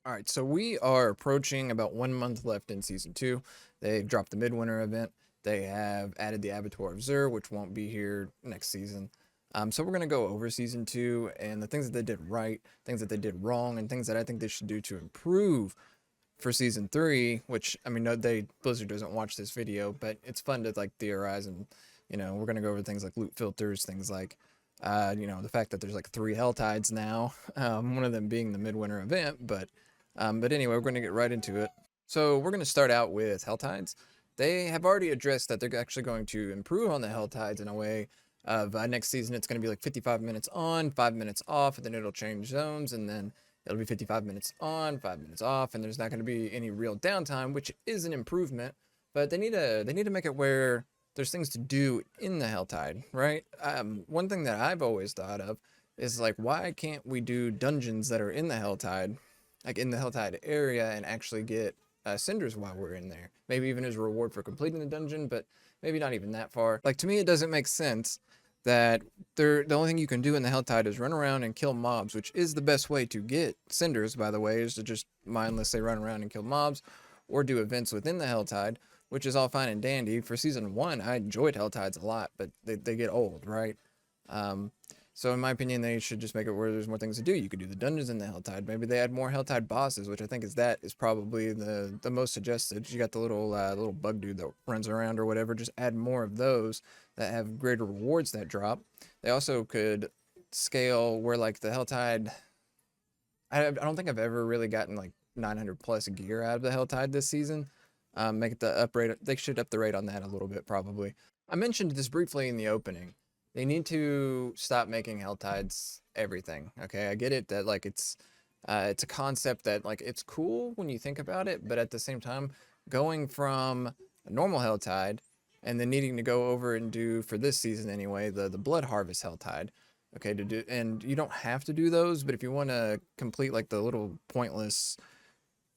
All right, so we are approaching about 1 month left in season two. They've dropped the midwinter event. They have added the Abattoir of Zur, which won't be here next season. So we're gonna go over season two and the things that they did right, things that they did wrong, and things that I think they should do to improve for season three. Which I mean, no, Blizzard doesn't watch this video, but it's fun to like theorize and we're gonna go over things like loot filters, things like the fact that there's like three Hell Tides now, one of them being the midwinter event, but anyway, we're going to get right into it. So we're going to start out with Hell Tides. They have already addressed that they're actually going to improve on the Hell Tides in a way of next season it's going to be like 55 minutes on, 5 minutes off, and then it'll change zones, and then it'll be 55 minutes on, 5 minutes off, and there's not going to be any real downtime, which is an improvement. But they need to make it where there's things to do in the Helltide, right? One thing that I've always thought of is like, why can't we do dungeons that are in the Helltide, like in the Helltide area, and actually get cinders while we're in there? Maybe even as a reward for completing the dungeon, but maybe not even that far. Like, to me, it doesn't make sense that the only thing you can do in the Helltide is run around and kill mobs, which is the best way to get cinders, by the way, is to just mindlessly run around and kill mobs, or do events within the Helltide, which is all fine and dandy. For season one, I enjoyed Helltides a lot, but they get old, right? Um, so in my opinion, they should just make it where there's more things to do. You could do the dungeons in the Helltide. Maybe they add more Helltide bosses, which I think is probably the most suggested. You got the little bug dude that runs around or whatever. Just add more of those that have greater rewards that drop. They also could scale where like the Helltide. I don't think I've ever really gotten like 900 plus gear out of the Helltide this season. Make it the up rate. They should up the rate on that a little bit, probably. I mentioned this briefly in the opening. They need to stop making Helltides everything. Okay, I get it that like it's a concept that like it's cool when you think about it, but at the same time, going from a normal Helltide and then needing to go over and do for this season anyway the Blood Harvest Helltide. Okay, to do, and you don't have to do those, but if you want to complete like the little pointless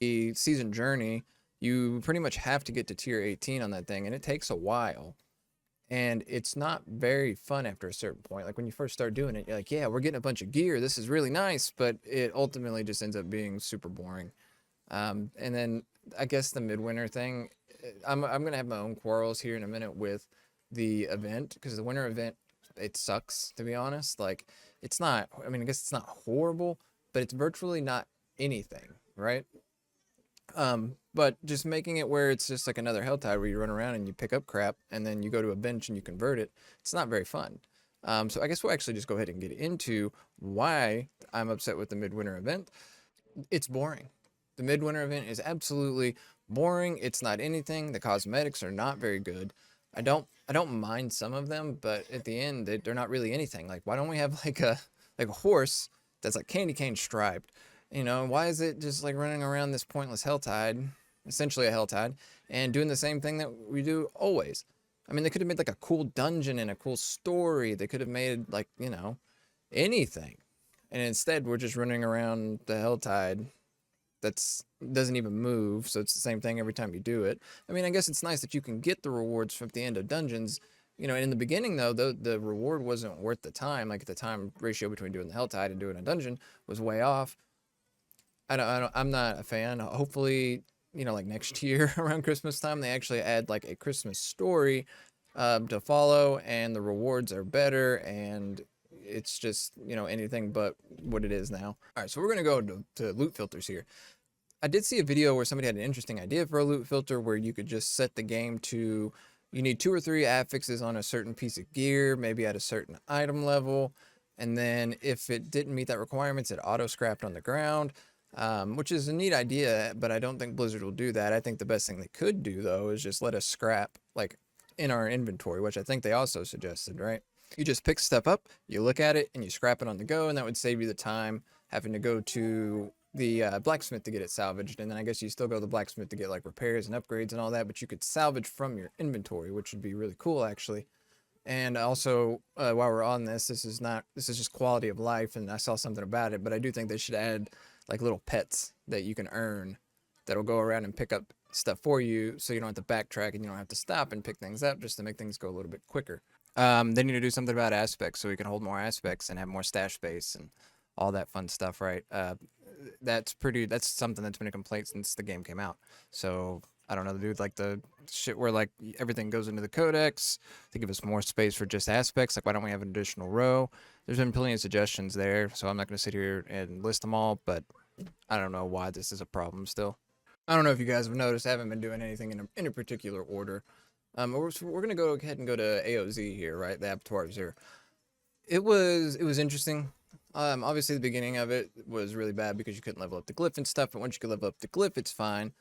season journey, you pretty much have to get to tier 18 on that thing, and it takes a while. And it's not very fun after a certain point. Like when you first start doing it, you're like, yeah, we're getting a bunch of gear. This is really nice, but it ultimately just ends up being super boring. And then I guess the midwinter thing, I'm gonna have my own quarrels here in a minute with the event, because the winter event, it sucks, to be honest. Like, it's not, I mean, I guess it's not horrible, but it's virtually not anything, right? But just making it where it's just like another Helltide where you run around and you pick up crap and then you go to a bench and you convert it, it's not very fun. So I guess we'll actually just go ahead and get into why I'm upset with the midwinter event. It's boring. The midwinter event is absolutely boring. It's not anything. The cosmetics are not very good. I don't mind some of them, but at the end they're not really anything. Like, why don't we have like a horse that's like candy cane striped? Why is it just like running around this pointless Helltide, essentially a Helltide, and doing the same thing that we do always? I mean, they could have made like a cool dungeon and a cool story. They could have made like, anything. And instead, we're just running around the Helltide that's doesn't even move, so it's the same thing every time you do it. I mean, I guess it's nice that you can get the rewards from the end of dungeons. In the beginning though, the reward wasn't worth the time. Like the time ratio between doing the Helltide and doing a dungeon was way off. I'm not a fan. Hopefully, like next year around Christmas time, they actually add like a Christmas story to follow, and the rewards are better, and it's just, anything but what it is now. All right, so we're gonna go to loot filters here. I did see a video where somebody had an interesting idea for a loot filter where you could just set the game to, you need 2 or 3 affixes on a certain piece of gear, maybe at a certain item level, and then if it didn't meet that requirements, it auto scrapped on the ground. Which is a neat idea, but I don't think Blizzard will do that. I think the best thing they could do, though, is just let us scrap, like, in our inventory, which I think they also suggested, right? You just pick stuff up, you look at it, and you scrap it on the go, and that would save you the time having to go to the blacksmith to get it salvaged. And then I guess you still go to the blacksmith to get, like, repairs and upgrades and all that, but you could salvage from your inventory, which would be really cool, actually. And also, while we're on this is just quality of life, and I saw something about it, but I do think they should add like little pets that you can earn that'll go around and pick up stuff for you, so you don't have to backtrack and you don't have to stop and pick things up, just to make things go a little bit quicker. They need to do something about aspects so we can hold more aspects and have more stash space and all that fun stuff, right? that's something that's been a complaint since the game came out. So I don't know, dude, like the shit where like everything goes into the codex to give us more space for just aspects. Like, why don't we have an additional row? There's been plenty of suggestions there, so I'm not going to sit here and list them all, but I don't know why this is a problem still. I don't know if you guys have noticed, I haven't been doing anything in a particular order. We're gonna go ahead and go to AOZ here, right? The Abattoir of Zero. It was interesting. Obviously the beginning of it was really bad because you couldn't level up the glyph and stuff, but once you could level up the glyph, it's fine.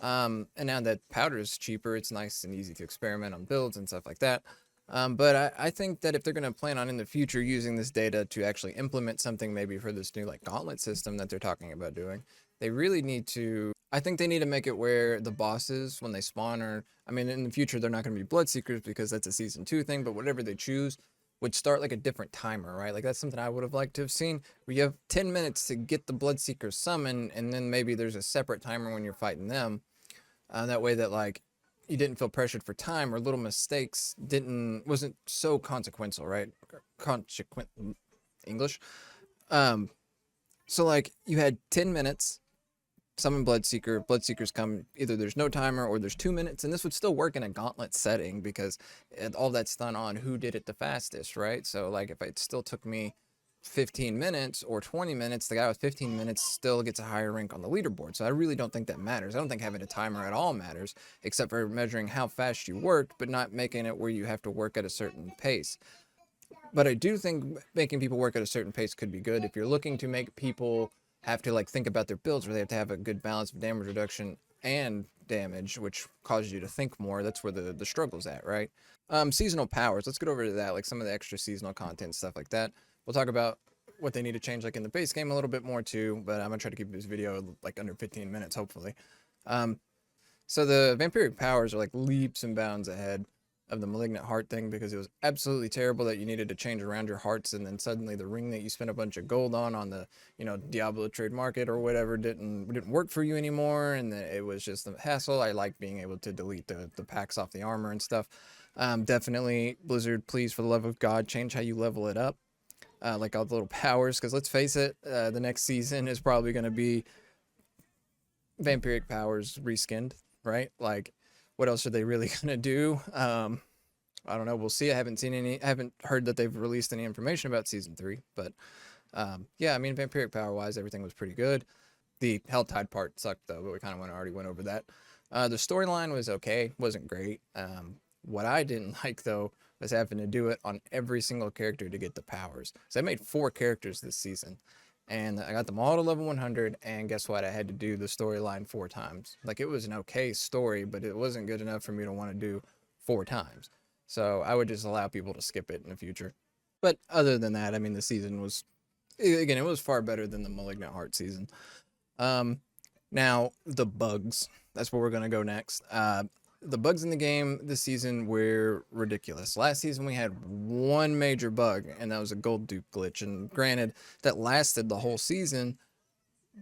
And now that powder is cheaper, it's nice and easy to experiment on builds and stuff like that. But I think that if they're going to plan on in the future using this data to actually implement something maybe for this new like gauntlet system that they're talking about doing, they really need to, I think they need to make it where the bosses, when they spawn, are, I mean, in the future, they're not going to be Bloodseekers because that's a season 2 thing, but whatever they choose would start like a different timer, right? Like that's something I would have liked to have seen, where you have 10 minutes to get the Bloodseekers summoned, and then maybe there's a separate timer when you're fighting them. That way that like you didn't feel pressured for time, or little mistakes wasn't so consequential, right? Consequent English. Um, so like you had 10 minutes, summon Bloodseeker. Bloodseekers come, either there's no timer or there's 2 minutes, and this would still work in a gauntlet setting because all that's done on who did it the fastest, right? So like if it still took me 15 minutes or 20 minutes, the guy with 15 minutes still gets a higher rank on the leaderboard. So I really don't think that matters. I don't think having a timer at all matters, except for measuring how fast you worked, but not making it where you have to work at a certain pace. But I do think making people work at a certain pace could be good if you're looking to make people have to like think about their builds, where they have to have a good balance of damage reduction and damage, which causes you to think more. That's where the struggle's at, right? Seasonal powers. Let's get over to that, like some of the extra seasonal content, stuff like that. We'll talk about what they need to change, like in the base game, a little bit more too. But I'm gonna try to keep this video like under 15 minutes, hopefully. Um, so the vampiric powers are like leaps and bounds ahead of the malignant heart thing, because it was absolutely terrible that you needed to change around your hearts, and then suddenly the ring that you spent a bunch of gold on the Diablo trade market or whatever didn't work for you anymore, and it was just a hassle. I like being able to delete the packs off the armor and stuff. Definitely Blizzard, please, for the love of God, change how you level it up. Like all the little powers, because let's face it, the next season is probably going to be vampiric powers reskinned, right? Like, what else are they really gonna do? I don't know. We'll see. I haven't heard that they've released any information about season 3, but yeah, I mean, vampiric power wise, everything was pretty good. The Helltide part sucked though, but we kind of already went over that. The storyline was okay, wasn't great. What I didn't like though was having to do it on every single character to get the powers. So I made 4 characters this season, and I got them all to level 100, and guess what? I had to do the storyline 4 times. Like, it was an okay story, but it wasn't good enough for me to want to do 4 times. So I would just allow people to skip it in the future. But other than that, I mean, the season was, again, it was far better than the Malignant Heart season. Now, the bugs. That's where we're going to go next. The bugs in the game this season were ridiculous. Last season we had one major bug, and that was a gold dupe glitch. And granted, that lasted the whole season,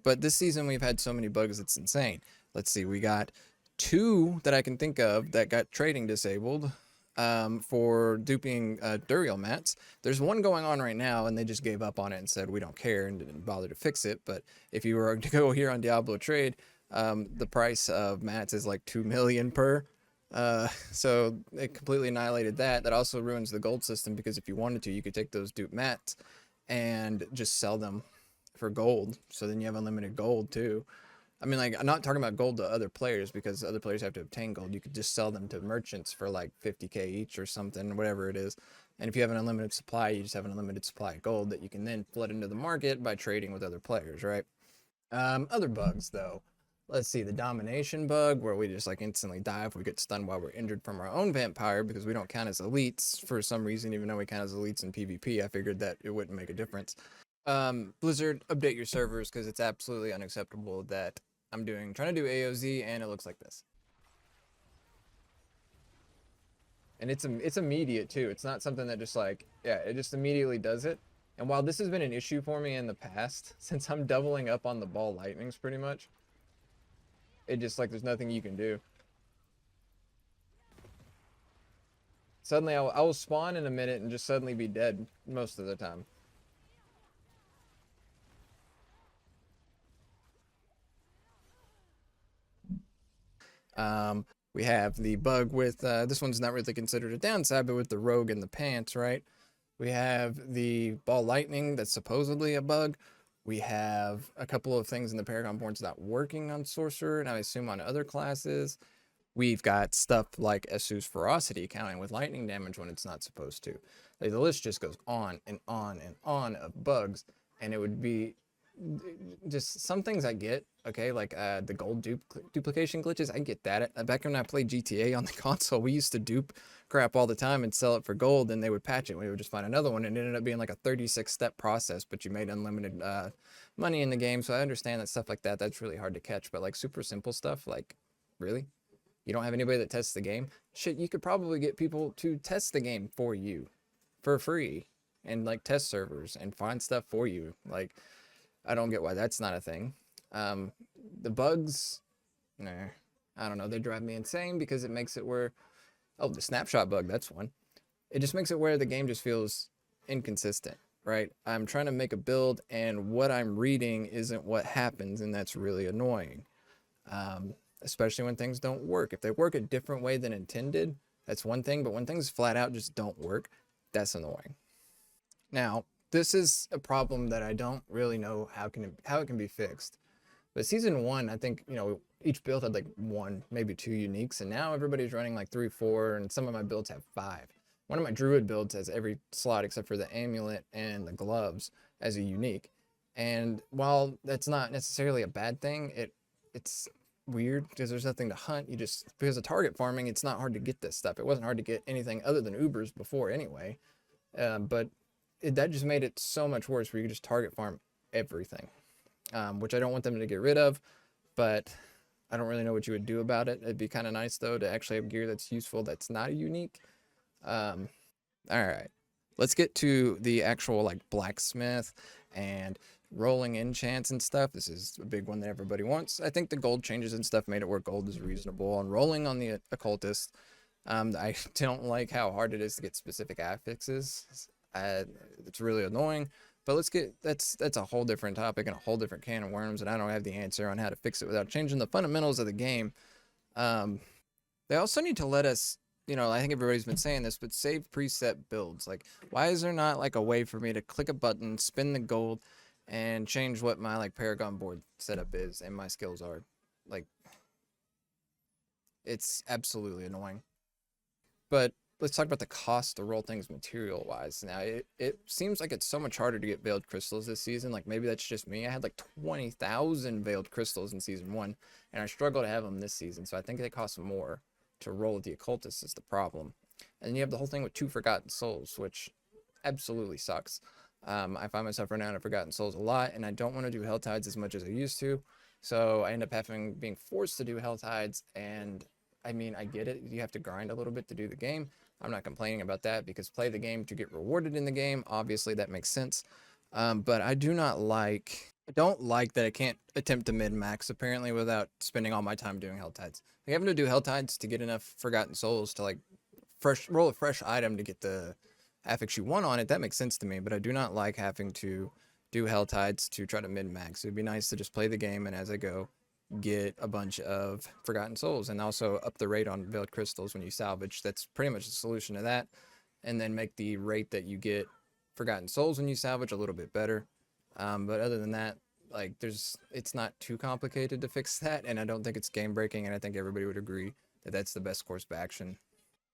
but this season we've had so many bugs, it's insane. Let's see, we got 2 that I can think of that got trading disabled for duping Duriel mats. There's one going on right now, and they just gave up on it and said we don't care and didn't bother to fix it. But if you were to go here on Diablo Trade, the price of mats is like 2 million per. So it completely annihilated that. That also ruins the gold system, because if you wanted to, you could take those dupe mats and just sell them for gold. So then you have unlimited gold too. I mean, like, I'm not talking about gold to other players, because other players have to obtain gold. You could just sell them to merchants for like 50k each or something, whatever it is. And if you have an unlimited supply, you just have an unlimited supply of gold that you can then flood into the market by trading with other players, right? Other bugs though. Let's see, the domination bug, where we just like instantly die if we get stunned while we're injured from our own vampire, because we don't count as elites for some reason, even though we count as elites in PvP. I figured that it wouldn't make a difference. Blizzard, update your servers, because it's absolutely unacceptable that I'm trying to do AOZ and it looks like this. And it's immediate too. It's not something that just like, yeah, it just immediately does it. And while this has been an issue for me in the past, since I'm doubling up on the ball lightnings pretty much, it just like, there's nothing you can do. Suddenly I will spawn in a minute and just suddenly be dead most of the time. We have the bug with this one's not really considered a downside, but with the rogue and the pants, right? We have the ball lightning that's supposedly a bug. We have a couple of things in the Paragon boards not working on Sorcerer, and I assume on other classes. We've got stuff like Esu's Ferocity counting with lightning damage when it's not supposed to. Like, the list just goes on and on and on of bugs, and it would be just some things I get, okay, like the gold duplication glitches. I get that. Back when I played GTA on the console, we used to dupe crap all the time and sell it for gold, and they would patch it. We would just find another one, and it ended up being like a 36-step process, but you made unlimited money in the game. So I understand that stuff like that, that's really hard to catch. But like super simple stuff, like, really? You don't have anybody that tests the game? Shit, you could probably get people to test the game for you for free and like test servers and find stuff for you. Like, I don't get why that's not a thing. Um, the bugs, nah, I don't know. They drive me insane because it makes it where, oh, the snapshot bug, that's one. It just makes it where the game just feels inconsistent, right? I'm trying to make a build and what I'm reading isn't what happens, and that's really annoying. Especially when things don't work. If they work a different way than intended, that's one thing, but when things flat out just don't work, that's annoying. Now, this is a problem that I don't really know how it can be fixed. But season one, I think, each build had like one, maybe two uniques, and now everybody's running like three, four, and some of my builds have five. One of my druid builds has every slot except for the amulet and the gloves as a unique. And while that's not necessarily a bad thing, it's weird because there's nothing to hunt. Because of target farming, it's not hard to get this stuff. It wasn't hard to get anything other than Ubers before anyway. But that just made it so much worse where you just target farm everything, which I don't want them to get rid of, but I don't really know what you would do about it. It'd be kind of nice though to actually have gear that's useful that's not a unique. Um, all right, let's get to the actual like blacksmith and rolling enchants and stuff. This is a big one that everybody wants. I think the gold changes and stuff made it where gold is reasonable. And rolling on the occultist, I don't like how hard it is to get specific affixes. It's really annoying. But that's a whole different topic and a whole different can of worms, and I don't have the answer on how to fix it without changing the fundamentals of the game. They also need to let us, I think everybody's been saying this, but save preset builds. Like, why is there not like a way for me to click a button, spin the gold, and change what my like Paragon board setup is and my skills are? Like, it's absolutely annoying. But let's talk about the cost to roll things material wise. Now, it seems like it's so much harder to get veiled crystals this season. Like, maybe that's just me. I had like 20,000 veiled crystals in season one, and I struggle to have them this season. So I think they cost more to roll with the occultist is the problem. And then you have the whole thing with 2 Forgotten Souls, which absolutely sucks. I find myself running out of Forgotten Souls a lot, and I don't want to do Hell Tides as much as I used to. So I end up being forced to do Hell Tides, and I mean, I get it. You have to grind a little bit to do the game. I'm not complaining about that because play the game to get rewarded in the game. Obviously, that makes sense. But I don't like that I can't attempt to min-max apparently without spending all my time doing Hell Tides. Like, having to do Hell Tides to get enough Forgotten Souls to like roll a fresh item to get the affix you want on it, that makes sense to me. But I do not like having to do Hell Tides to try to min-max. It would be nice to just play the game and as I go, get a bunch of Forgotten Souls and also up the rate on Veiled Crystals when you salvage. That's pretty much the solution to that. And then make the rate that you get Forgotten Souls when you salvage a little bit better. But other than that, like it's not too complicated to fix that, and I don't think it's game breaking, and I think everybody would agree that that's the best course of action.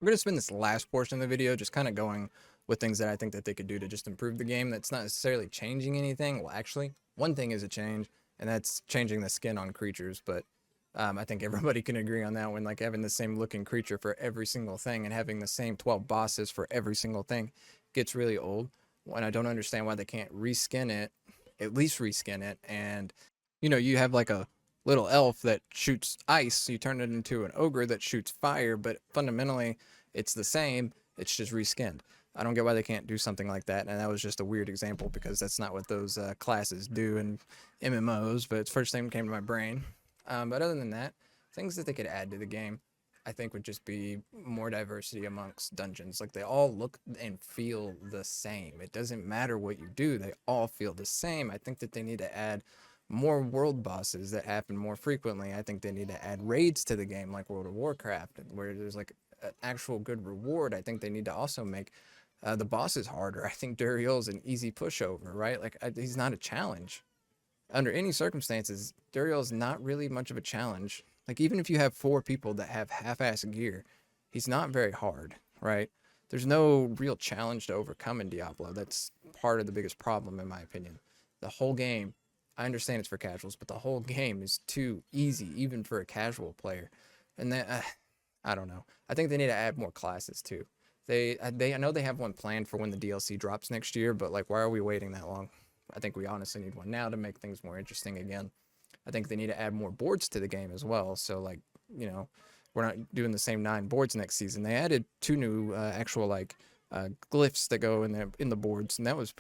We're gonna spend this last portion of the video just kind of going with things that I think that they could do to just improve the game. That's not necessarily changing anything. Well, actually, one thing is a change, and that's changing the skin on creatures. But I think everybody can agree on that one. Like having the same looking creature for every single thing and having the same 12 bosses for every single thing gets really old. And I don't understand why they can't reskin it, at least reskin it. And, you have like a little elf that shoots ice. So you turn it into an ogre that shoots fire, but fundamentally it's the same. It's just reskinned. I don't get why they can't do something like that. And that was just a weird example because that's not what those classes do in MMOs, but it's the first thing that came to my brain. But other than that, things that they could add to the game, I think would just be more diversity amongst dungeons. Like they all look and feel the same. It doesn't matter what you do, they all feel the same. I think that they need to add more world bosses that happen more frequently. I think they need to add raids to the game like World of Warcraft, where there's like an actual good reward. I think they need to also make the bosses harder. I think Duriel's an easy pushover, right? Like he's not a challenge under any circumstances. Duriel's not really much of a challenge. Like even if you have 4 people that have half-ass gear, he's not very hard, right? There's no real challenge to overcome in Diablo. That's part of the biggest problem, in my opinion. The whole game, I understand it's for casuals, but the whole game is too easy, even for a casual player. And that, I don't know. I think they need to add more classes too. I know they have one planned for when the DLC drops next year, but like, why are we waiting that long? I think we honestly need one now to make things more interesting again. I think they need to add more boards to the game as well. So like, you know, we're not doing the same 9 boards next season. They added 2 new actual like glyphs that go in the boards, and that was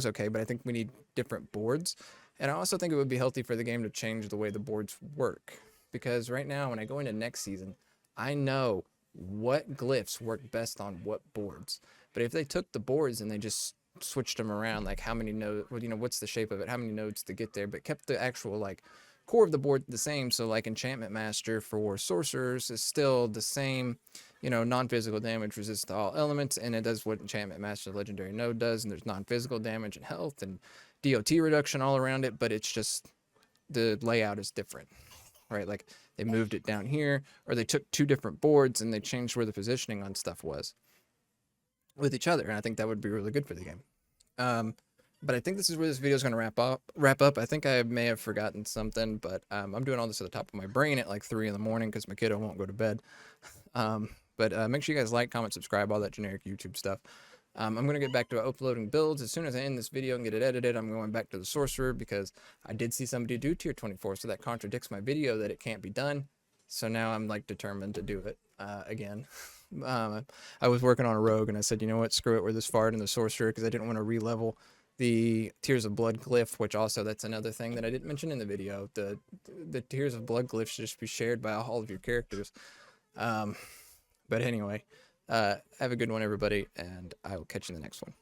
okay. But I think we need different boards, and I also think it would be healthy for the game to change the way the boards work, because right now when I go into next season, I know what glyphs work best on what boards. But if they took the boards and they just switched them around, like how many nodes, you know, what's the shape of it, how many nodes to get there, but kept the actual like core of the board the same. So like Enchantment Master for sorcerers is still the same, you know, non-physical damage, resist to all elements, and it does what Enchantment Master legendary node does, and there's non-physical damage and health and DOT reduction all around it, but it's just the layout is different, right? Like they moved it down here, or they took 2 different boards and they changed where the positioning on stuff was with each other, and I think that would be really good for the game. But I think this is where this video is going to wrap up. I think I may have forgotten something, but I'm doing all this at the top of my brain at like 3 in the morning because my kiddo won't go to bed. But make sure you guys like, comment, subscribe, all that generic YouTube stuff. I'm going to get back to uploading builds. As soon as I end this video and get it edited, I'm going back to the sorcerer because I did see somebody do tier 24, so that contradicts my video that it can't be done. So now I'm like determined to do it again. I was working on a rogue and I said, you know what, screw it, we're this far in the sorcerer because I didn't want to re-level the Tears of Blood glyph, which also that's another thing that I didn't mention in the video. The Tears of Blood glyph should just be shared by all of your characters. But anyway, have a good one, everybody, and I will catch you in the next one.